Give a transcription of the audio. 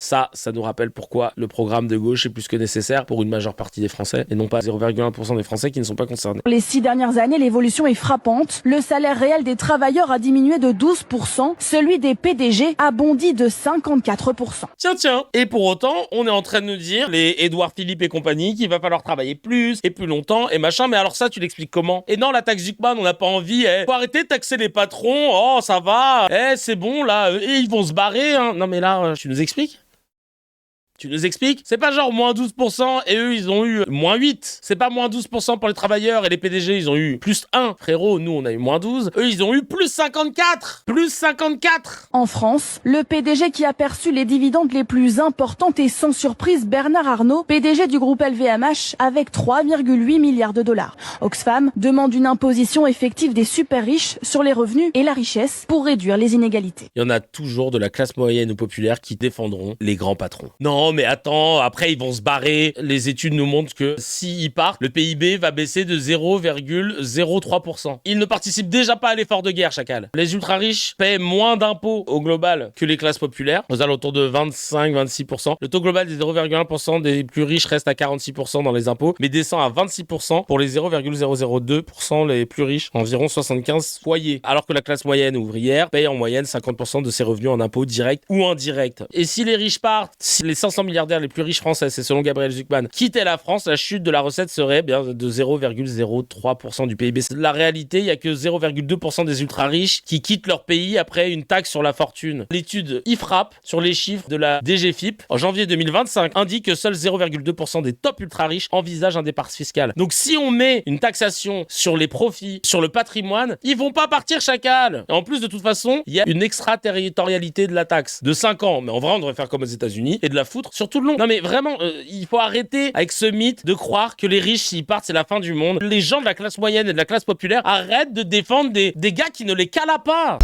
Ça nous rappelle pourquoi le programme de gauche est plus que nécessaire pour une majeure partie des Français et non pas 0,1% des Français qui ne sont pas concernés. Les 6 dernières années, l'évolution est frappante. Le salaire réel des travailleurs a diminué de 12%, celui des PDG a bondi de 54%. Tiens. Et pour autant, on est en train de nous dire, les Édouard Philippe et compagnie, qu'il va falloir travailler plus et plus longtemps et machin. Mais alors ça, tu l'expliques comment? Et non, la taxe Zuckman, on n'a pas envie. Faut arrêter de taxer les patrons. Oh, ça va. C'est bon, là. Et ils vont se barrer. Hein. Non, mais là, tu nous expliques? C'est pas genre moins 12% et eux ils ont eu moins 8. C'est pas moins 12% pour les travailleurs et les PDG ils ont eu plus 1. Frérot, nous on a eu moins 12. Eux ils ont eu plus 54. Plus 54. En France, le PDG qui a perçu les dividendes les plus importantes est sans surprise Bernard Arnault, PDG du groupe LVMH avec 3,8 milliards de dollars. Oxfam demande une imposition effective des super riches sur les revenus et la richesse pour réduire les inégalités. Il y en a toujours de la classe moyenne ou populaire qui défendront les grands patrons. Non, mais attends, après ils vont se barrer. Les études nous montrent que s'ils partent, le PIB va baisser de 0,03%. Ils ne participent déjà pas à l'effort de guerre, chacal. Les ultra-riches paient moins d'impôts au global que les classes populaires, aux alentours de 25-26%. Le taux global des 0,1% des plus riches reste à 46% dans les impôts, mais descend à 26% pour les 0,002% les plus riches, environ 75 foyers. Alors que la classe moyenne ouvrière paye en moyenne 50% de ses revenus en impôts directs ou indirects. Et si les riches partent, si les 500 milliardaires les plus riches français, c'est selon Gabriel Zuckman, quittaient la France, la chute de la recette serait bien de 0,03% du PIB. La réalité, il y a que 0,2% des ultra-riches qui quittent leur pays après une taxe sur la fortune. L'étude IFRAP sur les chiffres de la DGFIP en janvier 2025 indique que seuls 0,2% des top ultra-riches envisagent un départ fiscal. Donc si on met une taxation sur les profits, sur le patrimoine, ils vont pas partir, chacal. Et en plus, de toute façon, il y a une extraterritorialité de la taxe de 5 ans. Mais en vrai, on devrait faire comme aux États-Unis et de la foutre sur tout le long. Non mais vraiment, il faut arrêter avec ce mythe de croire que les riches, s'ils partent, c'est la fin du monde. Les gens de la classe moyenne et de la classe populaire arrêtent de défendre des gars qui ne les calent pas.